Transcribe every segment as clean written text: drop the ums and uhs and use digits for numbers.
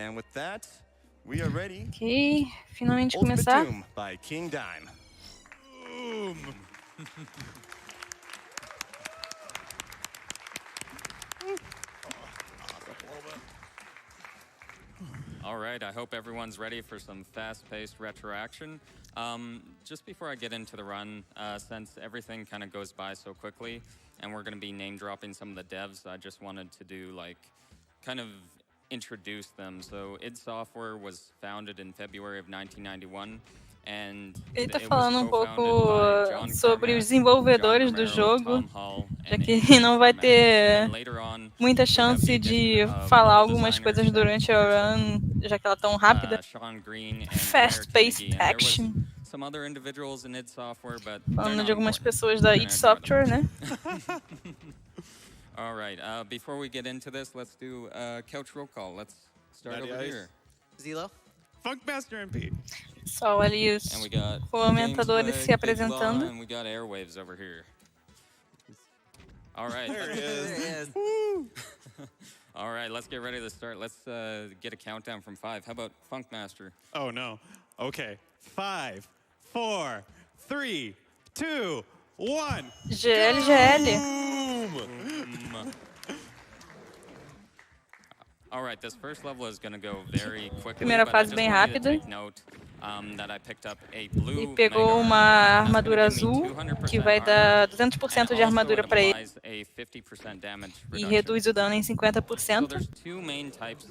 And with that, we are ready. Ok, finalmente Ultimate começar. Doom by KingDime. Boom. All right, I hope everyone's ready for some fast-paced retro action. Just before I get into the run, since everything kind of goes by so quickly, and we're going to be name-dropping some of the devs, I just wanted to do, like, kind of introduce them. So id Software was founded in February of 1991, and Ele tá it was falando um pouco co-founded by John sobre Carmack, os John desenvolvedores do Romero, jogo, Tom Hall, já and que Adrian não vai Carmack. And ter later on, muita we have chance the de addition of falar level algumas designer coisas Shannon durante a Peterson, run, já que ela é tão rápida. Sean Green, and Claire Fast-paced Carnegie. And there was action. some other individuals in id Software, but they're Falando not de algumas important. pessoas da We're id gonna ignore Software, né? them. All right, before we get into this, let's do a couch roll call. Let's start Natty over Ice. here. Zelo. Funkmaster MP. Só ali os And we got comentadores se Gameswag, Big Law, apresentando. and we got Airwaves over here. All right. There he There is. he is. All right, let's get ready to start. Let's get a countdown from 5. How about Funkmaster? Oh no. Okay. 5, 4, 3, 2, 1. GL. Boom! All right, this first level is going to go very quickly. Primeira but I fase just bem want you to rápida. take note, that I picked up a blue Ele pegou mega uma armor, and that's armadura gonna give me azul 200% que vai armor, dar and 200% de also armadura it para ele applies a 50% damage e reduction. reduz o dano em So 50%. there's two main types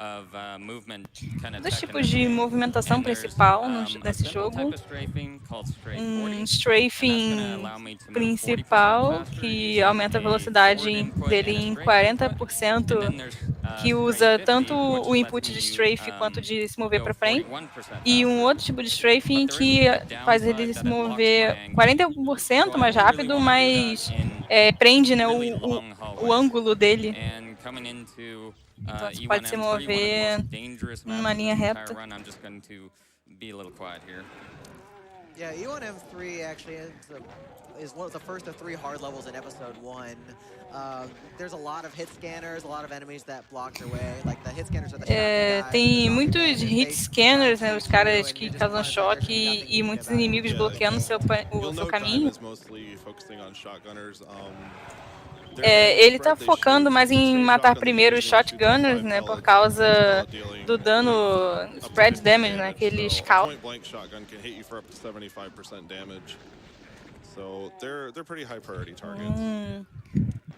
of movement kind of Dois tech in tipos this de game. movimentação And there's principal a nesse simple jogo. type of strafing called strafe 40, and that's Strafing gonna allow me to move 40% principal, faster que using aumenta a a velocidade forward input dele and a em strafe input. 40%, And then there's que strafe usa 50, tanto which o lets input de me strafe quanto de se mover go para frente. 41% E um faster. outro tipo de strafing But there is que a big faz downside ele se that it locks my mover angle. 40% So I mais only really rápido, wanna do mas that in prende, né, really o long hallways. ângulo dele. And coming into Então você pode se E1M3, one of the mover most dangerous maps numa in linha this entire reta. run, I'm just going to be a little quiet here. Yeah, E1M3 actually is one of the first of 3 hard levels in episode 1. There's a lot of hit scanners, a lot of enemies that block their way. Like the hit scanners are the shotgun guys, Tem the zombie muitos bandits, hit they scanners, try né, to os shoot caras you, and que you're just causam one attack, there's choque nothing you e can do muitos about it. inimigos bloqueando o You'll seu note caminho. Time is mostly focusing on shotgunners. Ele tá focando mais em matar primeiro os shotgunners, né, por causa do dano spread damage, né, que eles causam. Point blank shotgun can hit you for up to 75% damage. So they're pretty high priority targets.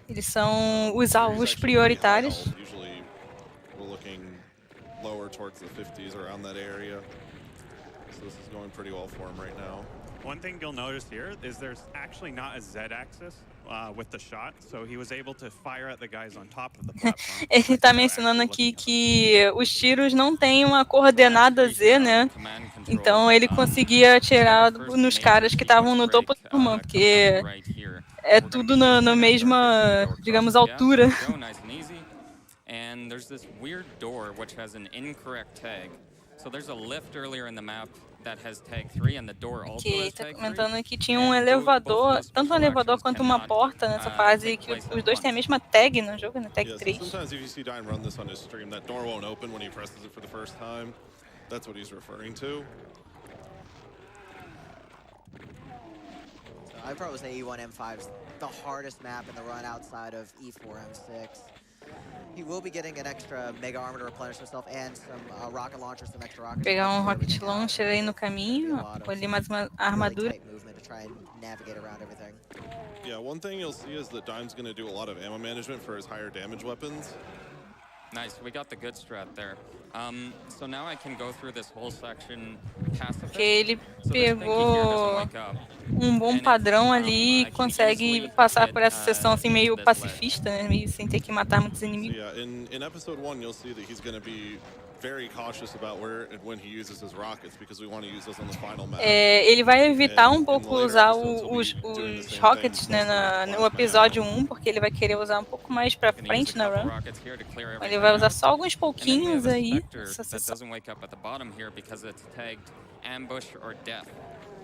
Eles são os alvos prioritários. Usually we're looking lower towards the 50s, around that area. So this is going pretty well for him right now. One thing you'll notice here is there's actually not a Z-axis with the shot, so he was able to fire at the guys on top of the platform. Ele tá mencionando aqui que os tiros não têm uma coordenada Z, né? Então ele conseguia atirar nos caras que estavam no topo do turma, porque é tudo na mesma, digamos, altura. And there's this weird door which has an incorrect tag. So there's a lift earlier in the map that has tag 3 and the door also has Tá tag 3. comentando que tinha um elevador, tanto um elevador quanto uma porta nessa fase, que os dois têm a mesma tag no jogo, né? Tag 3. Sometimes if you see Dime run this on his stream, that door won't open when he presses it for the first time. That's what he's referring to. So I'd probably say E1M5 is the hardest map in the run outside of E4M6. He will be getting an extra mega armor to replenish himself and some rocket launchers, some extra rockets. Pegar um rocket launcher aí no caminho, ali mais uma armadura. Yeah, one thing you'll see is that Dime's going to do a lot of ammo management for his higher damage weapons. Nice, we got the good strat there. So now I can go through this whole section passive. Porque ele pegou bom padrão ali e consegue passar por essa sessão assim meio pacifista, né? Meio sem ter que matar muitos inimigos. So yeah, in episode 1 you'll see that he's going to be very cautious about where and when he uses his rockets because we want to use those on the final map. Ele vai evitar um pouco usar os rockets, né, no episódio 1, porque ele vai querer usar um pouco mais pra frente na run. Ele vai usar só alguns pouquinhos aí.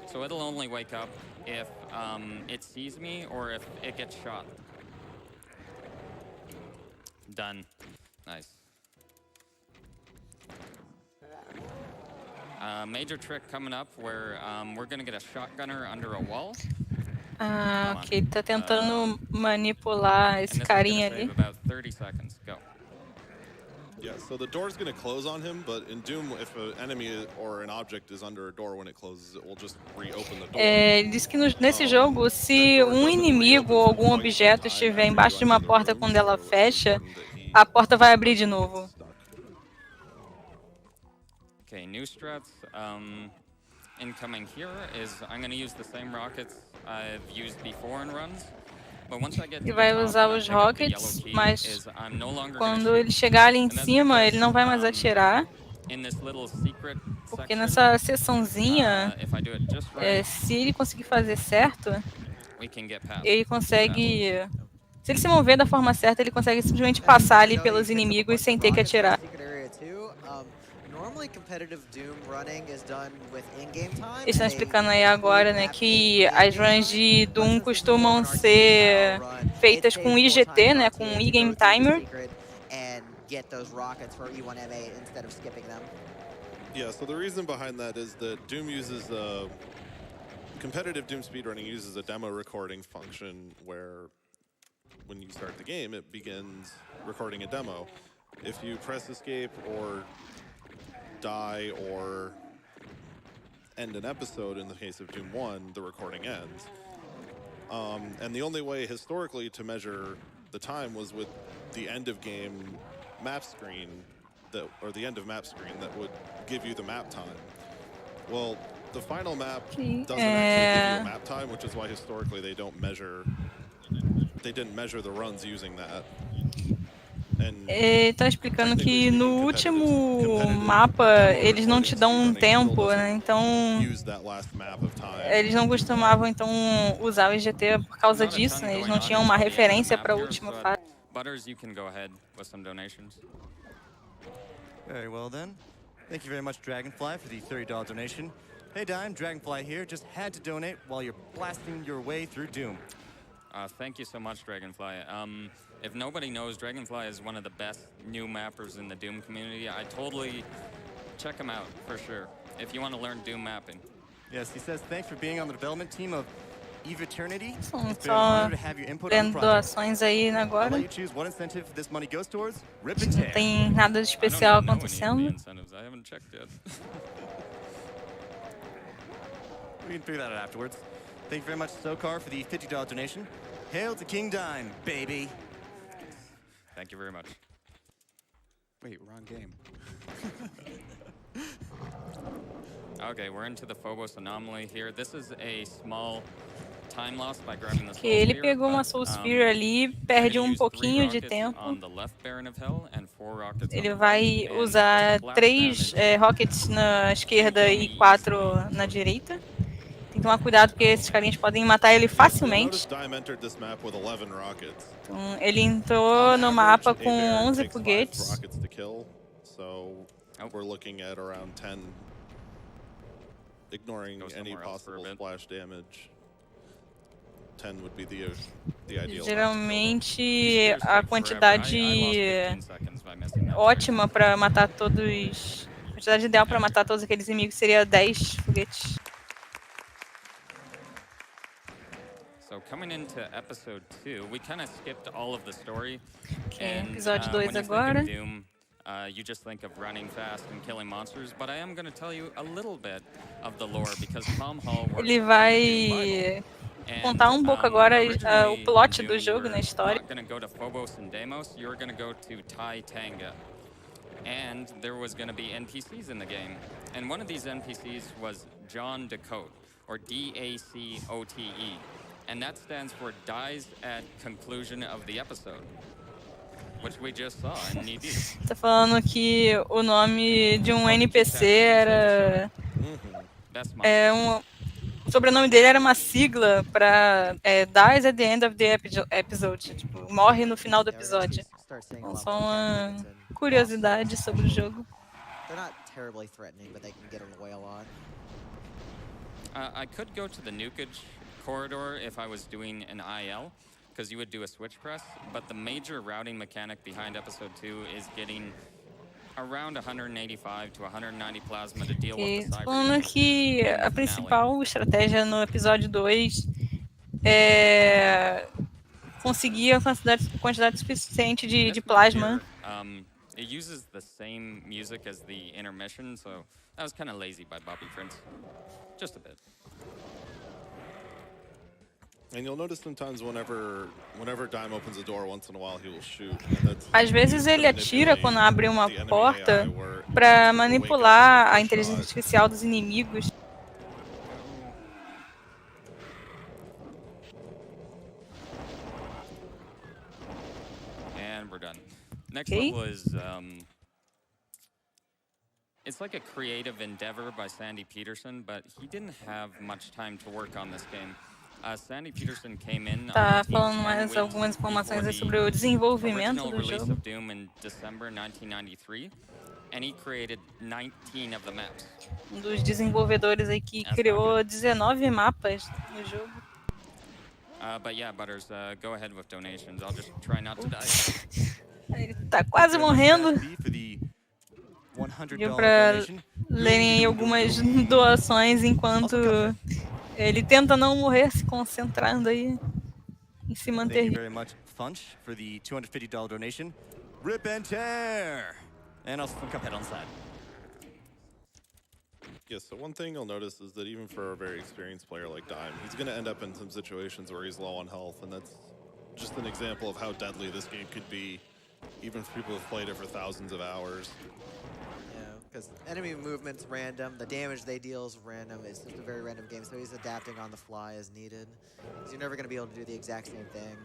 So it'll only wake up if it sees me or if it gets shot. Done. Nice. Major trick coming up where we're going to get a shotgunner under a wall. Ah, ok. Ele tá tentando manipular esse And this is going carinha to ali. save about 30 seconds. Go. Yeah, so the door's going to close on him, but in Doom, if an enemy or an object is under a door when it closes, it will just reopen the door. Ele disse que nesse jogo, se um inimigo ou algum objeto estiver embaixo de uma porta quando ela fecha, a porta vai abrir de novo. Okay, new strats. Incoming here is I'm going to use the same rockets I've used before in runs. But once I get to E the vai top usar and I os pick up the yellow rockets, key, mas is I'm no longer going to quando ele shoot. chegar ali em And that's cima, because, ele não vai mais atirar, in this little secret porque section, nessa seçãozinha, if I do it just right, se ele conseguir fazer certo, we can get past. ele consegue... Se ele se mover da forma certa, ele consegue simplesmente passar ali pelos inimigos sem ter que atirar. Eles estão explicando aí agora, né, que as runs de Doom costumam ser feitas com IGT, né, com e-game timer. Yeah, so the reason behind that is that Doom uses competitive Doom speedrunning uses a demo recording function where when you start the game, it begins recording a demo. If you press escape or die or end an episode, in the case of Doom 1, the recording ends. And the only way historically to measure the time was with the end of game map screen, or the end of map screen that would give you the map time. Well, the final map doesn't actually give you a map time, which is why historically they didn't measure the runs using that. Ele tá explicando que no último mapa eles não te dão um tempo, né? Então eles não costumavam então usar o IGT por causa disso, né? Eles não tinham uma referência para a última fase. Butters, you can go ahead with some donations. Very well then. Thank you very much, Dragonfly, for the $30 donation. Hey Dime, Dragonfly here. Just had to donate while you're blasting your way through Doom. Thank you so much, Dragonfly. If nobody knows, Dragonfly is one of the best new mappers in the Doom community. I totally check him out, for sure, if you want to learn Doom mapping. Yes, he says thanks for being on the development team of Eve Eternity. It's been an honor to have your input on the project. I'll let you choose what incentive this money goes towards. Rip and tear. Não tem nada de especial acontecendo. I haven't checked yet. We can figure that out afterwards. Thank you very much, Sokar, for the $50 donation. Hail to KingDime, baby. Thank you very much. Wait, wrong game. Okay, we're into the Phobos anomaly here. This is a small time loss by grabbing the Que ele pegou uma Soul Sphere ali, perde um pouquinho de tempo. Ele vai usar 3 rockets na esquerda e 4 na direita. Tem que tomar cuidado porque esses carinhas podem matar ele facilmente. Então, ele entrou no mapa com 11 foguetes. Ignoring any possible splash damage. 10 would be the ideal. Geralmente a quantidade ótima para matar todos, a quantidade ideal para matar todos aqueles inimigos seria 10 foguetes. So coming into episode 2, we kind of skipped all of the story. Okay, episódio 2 agora. You just think of running fast and killing monsters, but I am going to tell you a little bit of the lore because Tom Hall works. Ele vai contar um pouco agora o plot do jogo na história. You're going to go to Phobos and Deimos. You're going to go to Tai Tanga, and there was going to be NPCs in the game, and one of these NPCs was John Dacote, or D-A-C-O-T-E, and that stands for dies at conclusion of the episode. Which we just saw in Knee Deep. Tá falando que o nome de um NPC era o sobrenome dele era uma sigla para dies at the end of the episode, tipo, morre no final do episódio. Então, só uma curiosidade sobre o jogo. I could go to the nukage corridor if I was doing an IL. Because you would do a switch press, but the major routing mechanic behind episode 2 is getting around 185 to 190 plasma to deal with the cyber Falando demon que in the a finale. principal estratégia no episódio 2 é conseguir a quantidade suficiente de This map plasma. here, it uses the same music as the intermission, so that was kind of lazy by Bobby Prince. Just a bit. And you'll notice sometimes whenever Dime opens a door, once in a while he will shoot. And that's Às vezes used to ele atira manipulate quando abre uma the enemy porta AI, where para people wake up from manipular the a first inteligência shot. artificial dos inimigos. And we're done. Next Okay. level is, it's like a creative endeavor by Sandy Peterson, but he didn't have much time to work on this game. Sandy Peterson came in Tá on the team falando 10 mais weeks algumas informações aí before sobre o the desenvolvimento original do release jogo. of Doom in December 1993, and he created 19 of the maps. Dos desenvolvedores aí que criou 19 mapas no jogo. But yeah, Butters, go ahead with donations. I'll just try not to die. Ele tá quase morrendo. Pediu pra lerem algumas doações enquanto ele tenta não morrer, se concentrando aí em se manter. Thank you very much, Funch, for the $250 donation. Rip and tear! And also from Cuphead on the side. Yes, so one thing you'll notice is that even for a very experienced player like Dime, he's going to end up in some situations where he's low on health, and that's just an example of how deadly this game could be, even for people who've played it for thousands of hours. Yeah, because enemy movement's random, the damage they deal is random, it's just a very random game, so he's adapting on the fly as needed. Because you're never going to be able to do the exact same thing.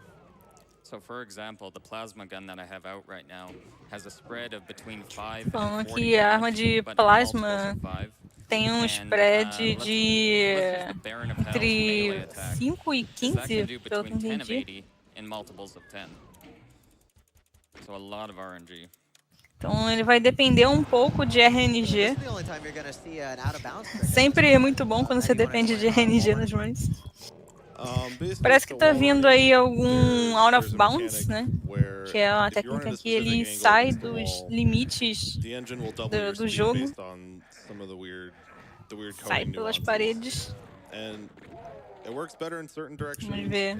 So for example, the plasma gun that I have out right now has a spread of between 5 Falando and 40 que a arma damage, de but in multiples plasma of 5. tem um spread de entre 5 e 15, pelo que entendi. In multiples of 10. So a lot of RNG. Então ele vai depender um pouco de RNG. Sempre é muito bom quando você depende de RNG nas runs. Parece que tá vindo aí algum out of bounds, né? Que é uma técnica que ele sai dos limites do jogo. Sai pelas paredes. Vamos ver.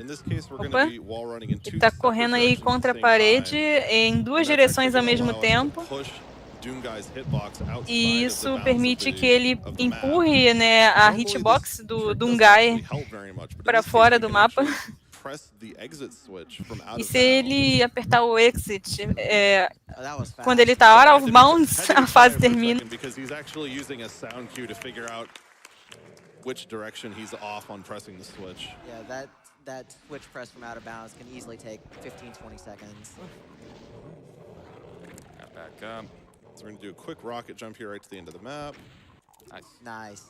Opa, ele tá correndo aí contra a parede em duas direções ao mesmo tempo. E isso permite que ele empurre, né, a hitbox do Doomguy para fora do mapa. E se ele apertar o exit, quando ele tá out of bounds, a fase termina. Which direction he's off on pressing the switch. Yeah, that switch press from out of bounds can easily take 15-20 seconds. Got back up. So we're going to do a quick rocket jump here right to the end of the map. Nice.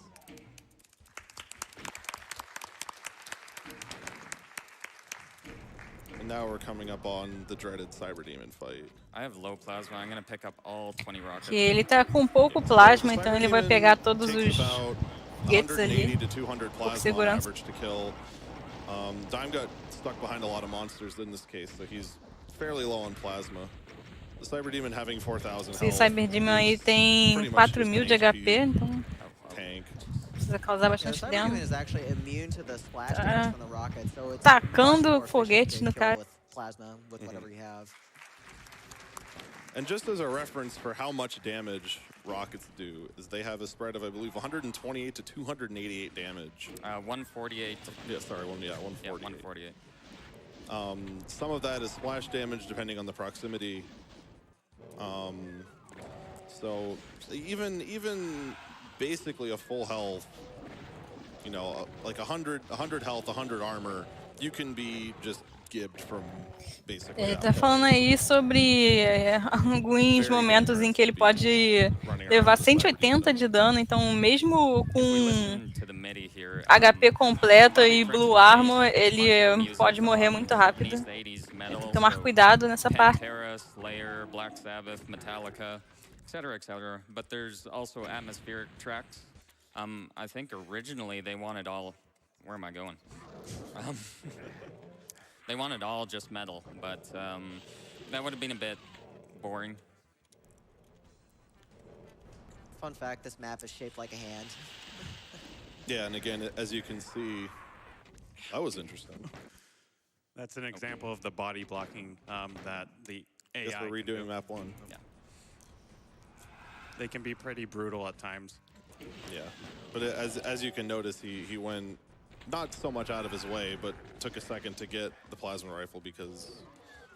And now we're coming up on the dreaded Cyber Demon fight. I have low plasma. I'm going to pick up all 20 rockets. Que ele tá com pouco plasma, então ele vai pegar todos os foguetes ali por segurança. Dime got stuck behind a lot of monsters in this case, so he's fairly low on plasma. The Cyber Demon having 4,000 Esse Cyber Demon aí tem 4.000 de HP, então precisa causar bastante dano. Tá tacando foguete no cara. And just as a reference for how much damage rockets do, is they have a spread of, I believe, 128 to 288 damage. 148. Yeah, sorry, 148. Yeah, 148. Some of that is splash damage, depending on the proximity. So even basically a full health, you know, like 100 health, 100 armor, you can be just gibbed from. Ele tá falando aí sobre alguns momentos em que ele pode levar 180 de dano, então mesmo com HP completo e Blue Armor, ele pode morrer muito rápido. Tem que tomar cuidado nessa parte. Etc. But there's also atmospheric tracks. I think originally they wanted all. Where am I going? They wanted all just metal, but that would have been a bit boring. Fun fact, this map is shaped like a hand. Yeah, and again, as you can see, that was interesting. That's an example of the body blocking that the AI Guess we're can do. redoing map 1. Yeah. They can be pretty brutal at times. Yeah, but as you can notice, he went not so much out of his way, but took a second to get the plasma rifle because,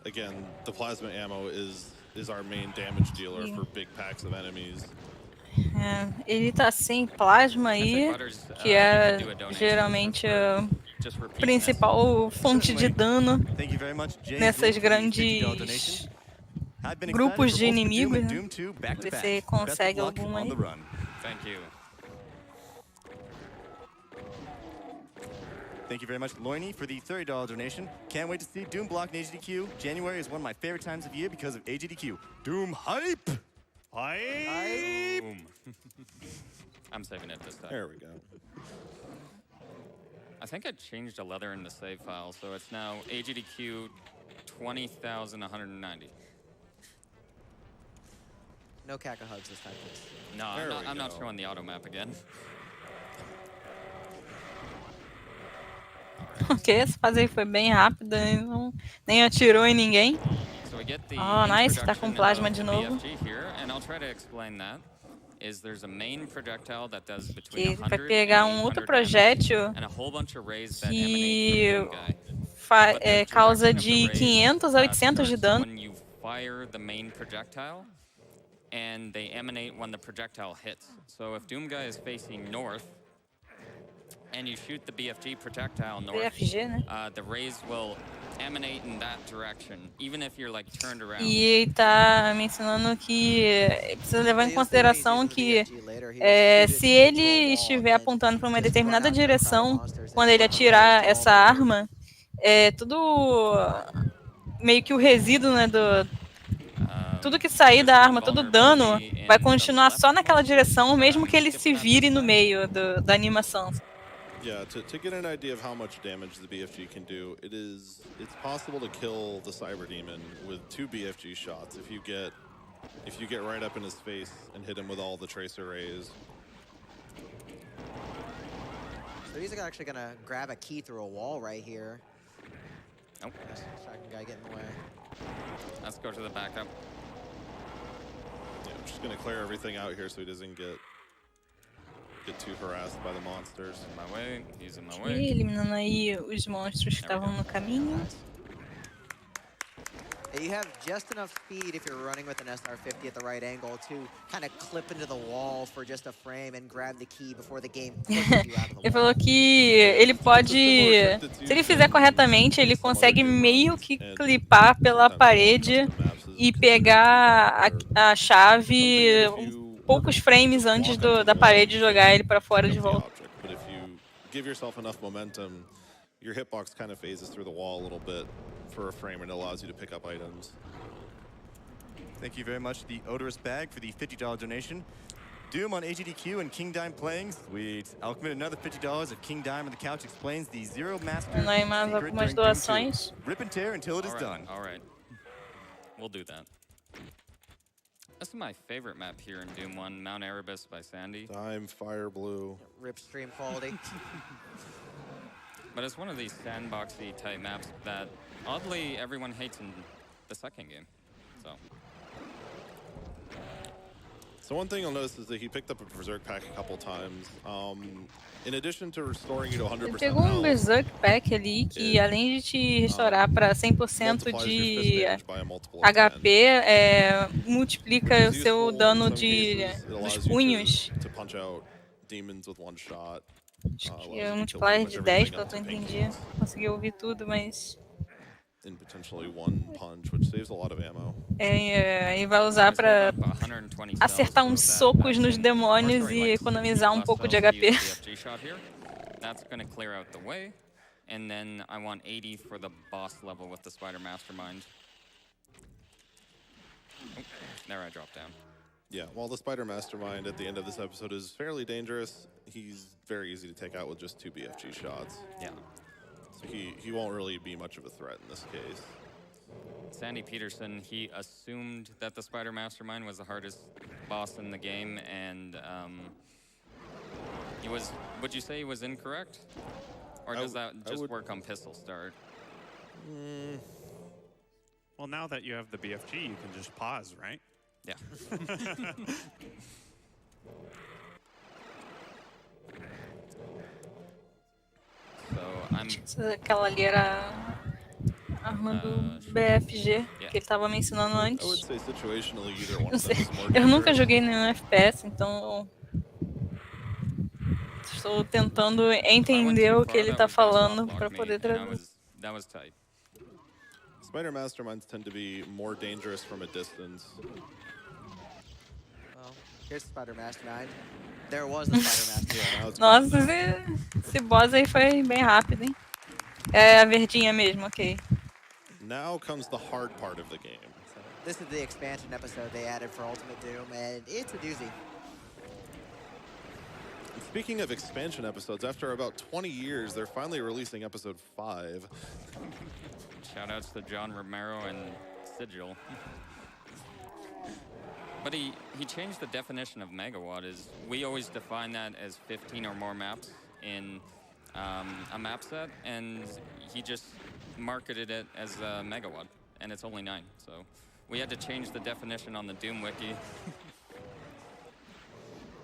again, the plasma ammo is our main damage dealer for big packs of enemies. É, ele tá sem plasma aí, que é geralmente a principal fonte de dano Thank you very much, Jay nessas Zoom, for the $50 donation. grandes I've been excited grupos for de both Doom inimigos, and né? Doom 2 back to Ver back. se Best of consegue luck alguma on aí. the run. Thank you. Thank you very much, Loiny, for the $30 donation. Can't wait to see Doom block in AGDQ. January is one of my favorite times of year because of AGDQ. Doom hype! Boom. I'm saving it this time. There we go. I think I changed the leather in the save file, so it's now AGDQ 20,190. No caca hugs this time, please. No, I'm not showing the auto map again. Ok, essa fase aí foi bem rápida, nem atirou em ninguém. So we get the Nice, tá com introduction plasma of de the novo. BFG here, and I'll try to explain that. Is there's a main projectile that does Que between ele vai 100 pegar and outro 800 projétil damage, and a whole bunch of rays that que emanate from Doom Guy. causa de 500 a 800 de dano. When you fire the main projectile, and they emanate when the projectile hits. So if Doom Guy is facing north, and you shoot the BFG projectile north, BFG, né? the rays will emanate in that direction, even if you're like turned around. E ele tá me ensinando que precisa levar em consideração que se ele estiver apontando para uma determinada direção, quando ele atirar essa arma, tudo meio que o resíduo, né, tudo que sair da arma, todo dano, vai continuar só naquela direção, mesmo que ele se vire no meio da animação. Yeah, to get an idea of how much damage the BFG can do, it's possible to kill the Cyber Demon with 2 BFG shots if you get right up in his face and hit him with all the tracer rays. So he's actually gonna grab a key through a wall right here. Nope. Second guy getting in the way. Let's go to the backup. Yeah, I'm just gonna clear everything out here so he doesn't get too harassed by the monsters. In my way, he's in my way. Eliminando aí os monstros que estavam no caminho. You have just enough speed if you're running with an SR50 at the right angle to kind of clip into the wall for just a frame and grab the key before the game pushes you out of the wall. Ele falou que ele pode, se ele fizer corretamente, ele consegue meio que clipar pela parede e pegar a chave poucos frames antes da parede jogar ele para fora de volta. But if you give yourself enough momentum, your hitbox kind of phases through the wall a little bit for a frame and it allows you to pick up items. Thank you very much, the Odorous Bag, for the $50 donation. Doom on AGDQ and KingDime playing. Sweet. I'll commit another $50 if KingDime on the couch explains the Zero Master Aí mais secret algumas during Doom 2. doações. Rip and tear until it is done. All right. We'll do that. This is my favorite map here in Doom 1, Mount Erebus by Sandy. Dime, Fire Blue. Ripstream quality. But it's one of these sandboxy type maps that oddly everyone hates in the second game. So one thing you'll notice is that he picked up a Berserk pack a couple times. In addition to restoring you to 100% Ele pegou um Berserk Pack ali que, além de te restaurar para 100% de HP, multiplica o seu dano dos punhos. Acho que é um multiplier de 10, pelo que eu entendi. Consegui ouvir tudo, mas... In potentially one punch, which saves a lot of ammo. E vai usar para acertar uns socos nos demônios e economizar um pouco de HP. That's going to clear out the way, and then I want 80 for the boss level with the Spider Mastermind. Oh, there I dropped down. Yeah, while the Spider Mastermind at the end of this episode is fairly dangerous, he's very easy to take out with just 2 BFG shots. Yeah. So he won't really be much of a threat in this case. Sandy Peterson, he assumed that the Spider Mastermind was the hardest boss in the game, and he was. Would you say he was incorrect, or does that just work on Pistol Start? Well, now that you have the BFG, you can just pause, right? Yeah. So I'm. Aquela ali era a arma do BFG, que ele tava me ensinando I would antes. say situationally either one Não of them sei, is more eu nunca dangerous. joguei nenhum FPS, então estou tentando entender o que ele tá falando para poder traduzir. That was tight. Spider Masterminds tend to be more dangerous from a distance. Well, here's Spider Mastermind. There was the Spider Mastermind. Yeah, now it's Nossa, esse boss aí foi bem rápido, hein? É a verdinha mesmo, ok. Now comes the hard part of the game. So this is the expansion episode they added for Ultimate Doom, and it's a doozy. Speaking of expansion episodes, after about 20 years, they're finally releasing episode 5. Shoutouts to John Romero and Sigil. But he changed the definition of megawatt. We always define that as 15 or more maps in a map set, and he just marketed it as a megawatt, and it's only 9. So we had to change the definition on the Doom wiki.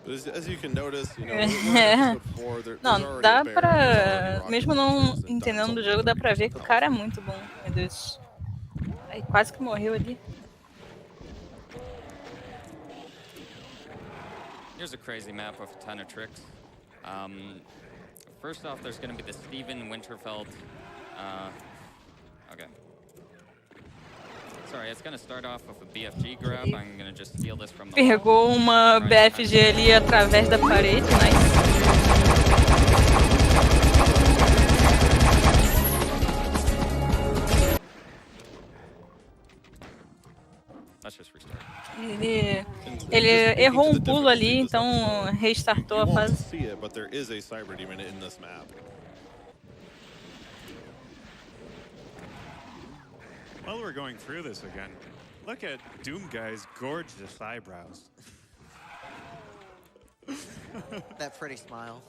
But as you can notice, you know, we're in episode 4, there's Não, already dá a bear, pra... there's already rocket Mesmo não launchers and entendendo do tons jogo, of dá pra ver que o health. cara é muito bom. Meu Deus. Aí quase que morreu ali. Here's a crazy map with a ton of tricks. First off, there's going to be the Steven Winterfeld. Okay. Sorry, it's going to start off with a BFG grab. I'm going to just steal this from the Pegou uma BFG ali através da parede, nice. Let's just restart. Ele errou um pulo ali, então restartou a You won't fase. see it, but there is a Cyber Demon in this map. While we're going through this again, look at Doom Guy's gorgeous eyebrows. That pretty smile.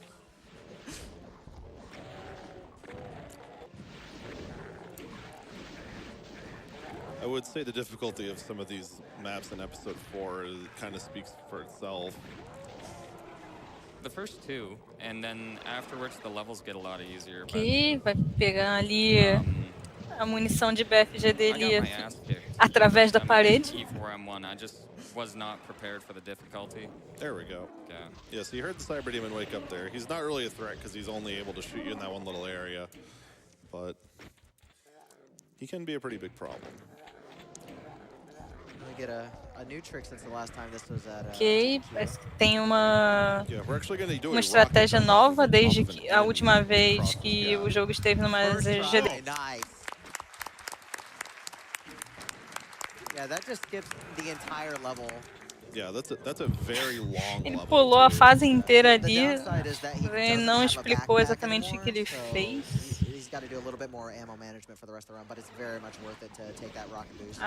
I would say the difficulty of some of these maps in episode 4 kind of speaks for itself. The first 2, and then afterwards the levels get a lot easier. Ok, vai pegar ali a munição de BFG I dele got my ass kicked. através da I'm parede. E4M1. I just was not prepared for the difficulty. There we go. Yeah. Yeah, so you heard the Cyber Demon wake up there. He's not really a threat because he's only able to shoot you in that one little area, but he can be a pretty big problem. We get a new trick since the last time this was at. Ok, parece que tem uma Yeah, we're actually going to do uma a estratégia rocket nova jump desde off of an que a última enemy vez across the que gap. o jogo esteve numa First try, GD. nice. Yeah, that just skips the entire level. Yeah, that's a very long Ele level. pulou a too. fase inteira The ali, downside is that he e doesn't não have a explicou backpack exatamente o que ele anymore, so fez. he's got to do a little bit more ammo management for the rest of the run, but it's very much worth it to take that rocket boost.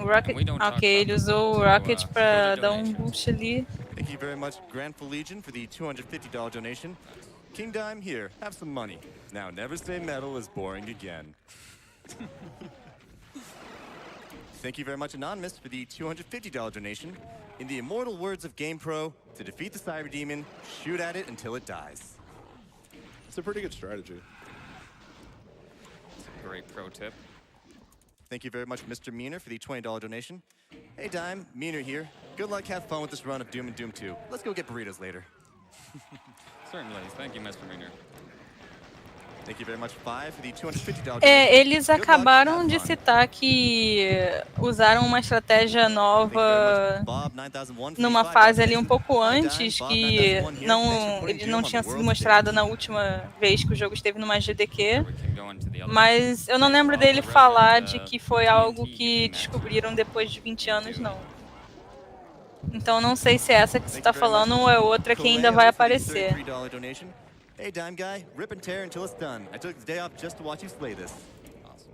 Rocket. Ok, ele usou o Rocket pra dar um boost ali. Thank you very much, Grandful Legion, for the $250 donation. KingDime, here, have some money. Now, never say metal is boring again. Thank you very much, Anonymous, for the $250 donation. In the immortal words of GamePro, to defeat the Cyber Demon, shoot at it until it dies. It's a pretty good strategy. Great pro tip. Thank you very much, Mr. Meaner, for the $20 donation. Hey, Dime, Meaner here. Good luck, have fun with this run of Doom and Doom 2. Let's go get burritos later. Certainly. Thank you, Mr. Meaner. Thank you very much, Five, for the $250 donation. Eles Good luck, acabaram have de fun. citar que usaram uma estratégia Thank you nova very much, Bob 9001, for numa the $5 fase ali um donation. pouco Hi, Dime, antes, Bob que 9001 here. Thanks for não, putting ele Doom não on tinha the sido world mostrado stage. na última vez que o jogo esteve numa GDQ. We can go into the other Mas eu não lembro dele falar de que foi algo que descobriram depois de 20 anos, não. Então não sei se é essa que você está falando ou é outra que ainda vai aparecer. $33 donation. Hey, Dime Guy, rip and tear until it's done. I took the day off just to watch you slay this. Awesome.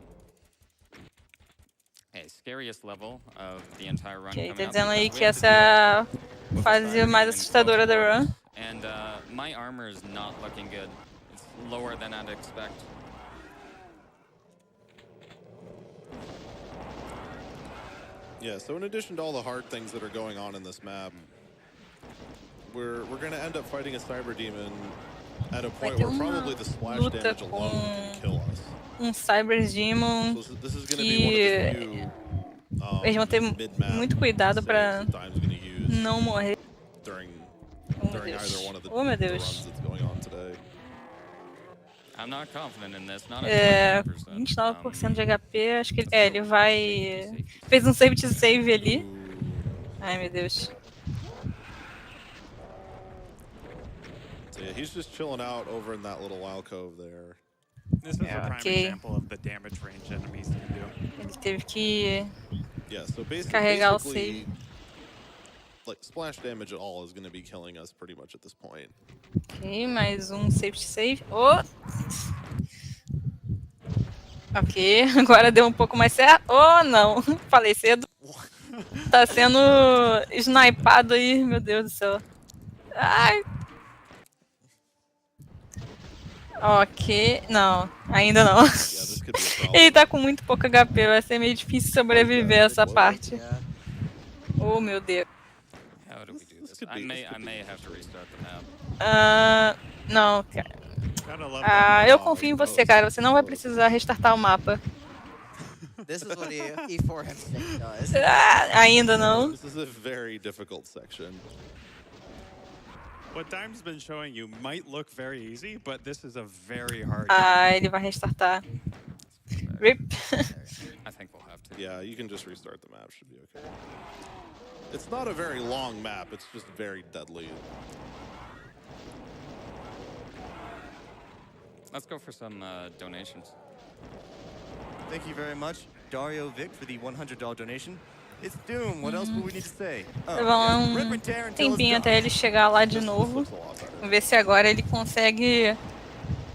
Okay, scariest level of the entire run Ok, coming tá up, dizendo aí because we que have to essa é a with a fase cyber mais demon assustadora close da run. quarters, and my armor is not looking good. It's lower than I'd expect. Yeah, so in addition to all the hard things that are going on in this map, we're going to end up fighting a cyber demon at a point ter where uma probably the splash luta damage alone can kill us. Cyber Demon So this is going to be one of the que few eles vão ter mid-map muito cuidado pra saves that Dime's going to use não morrer. during Oh, meu either Deus. one of the Oh, meu runs Deus. that's going on today. I'm not confident in this, not at É, 29%. 29% de HP, acho que ele vai... Fez um save to save ali. Ai, meu Deus. So yeah, he's just chilling out over in that little alcove there. This is a prime Okay. example of the damage range enemies can do. Ele teve que Yeah, so carregar o basically, save. like, splash damage at all is going to be killing us pretty much at this point. Ok, mais um save to save. Oh! Ok, agora deu um pouco mais certo. Oh, não. Falei cedo. Tá sendo snipado aí, meu Deus do céu. Ai. Ok, não, ainda não. Yeah, this could be a problem. Ele tá com muito pouco HP, vai ser meio difícil sobreviver a essa parte. Yeah. Oh, meu Deus. How do we do this? could be- I may this could be have to restart the map. Não, cara. Gotta love that. Eu confio em você, cara. Você não vai precisar restartar o mapa. This is what E4M6 does. Ainda não. This is a very difficult section. What Dime's been showing you might look very easy, but this is a very hard Ele vai restartar. RIP. I think we'll have to. Yeah, you can just restart the map, should be okay. It's not a very long map, it's just very deadly. Let's go for some donations. Thank you very much, Dario Vic, for the $100 donation. It's Doom. What else would we need to say? Levar Rip and tear um until it's tempinho done. até ele chegar lá de This novo. looks a lot better. Vamos ver se agora ele consegue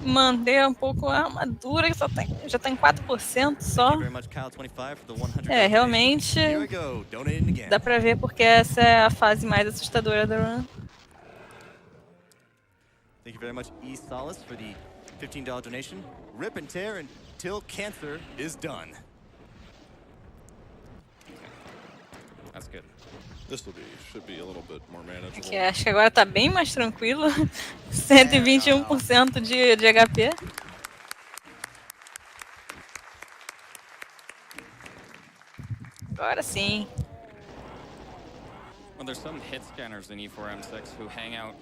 manter um pouco a armadura, que já tá em 4% só. Thank you very much, Kyle25, for the 100 É, realmente Here we go, donating again. dá pra ver porque essa é a fase mais assustadora da run. Thank you very much, E Solace, for the $15 donation. Rip and tear until cancer is done. That's good. This should be a little bit more manageable. Aqui, acho que agora tá bem mais tranquilo. 121% de HP. Agora sim. Well, there's some hit scanners in E4M6 who hang out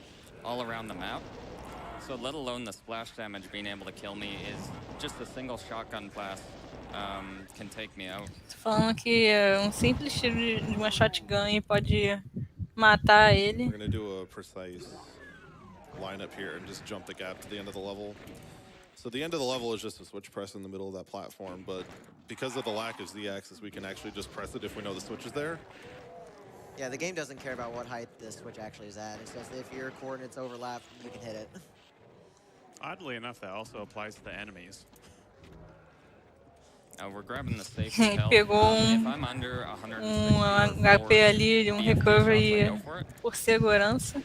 all around the map. So let alone the splash damage being able to kill me is just a single shotgun blast can take me out. Tô falando que um simples tiro de uma shotgun pode matar ele. We're going to do a precise lineup here and just jump the gap to the end of the level. So the end of the level is just a switch press in the middle of that platform, but because of the lack of Z-axis, we can actually just press it if we know the switch is there. Yeah, the game doesn't care about what height this switch actually is at. It's just if your coordinates overlap, you can hit it. Oddly enough, that also applies to the enemies. We're grabbing the safety health. Pegou If I'm under 160 HP ali, um recovery go for it. por segurança.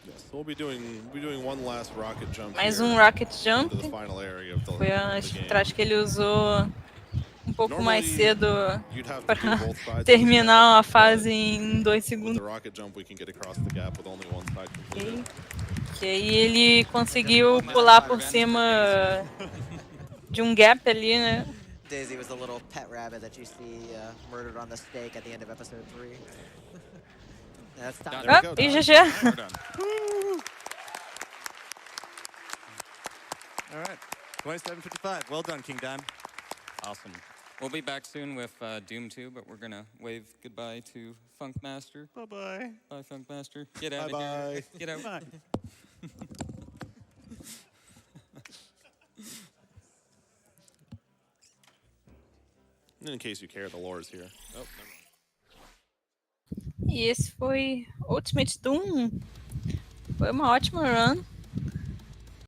Yes, so we'll be doing one last rocket jump Mais here rocket jump. into the final area of the, Foi a the game. estratégia que ele usou um pouco mais cedo You'd have to para do both sides of the terminar a gap, fase but em 2 with segundos. the rocket jump, we can get across the gap with only one side completed. E aí ele conseguiu pular por cima de um gap ali, né? Daisy was the little pet rabbit that you see murdered on the stake at the end of episode 3. That's time. There we go, E done. GG. We're done. All right, 27:55. Well done, KingDime. Awesome. We'll be back soon with Doom 2, but we're gonna wave goodbye to Funkmaster. Bye-bye. Bye, Funkmaster. Get out of Bye-bye. here. Get out. Bye. In case you care, the lore is here. Oh, never mind. E esse foi Ultimate Doom. Foi uma ótima run.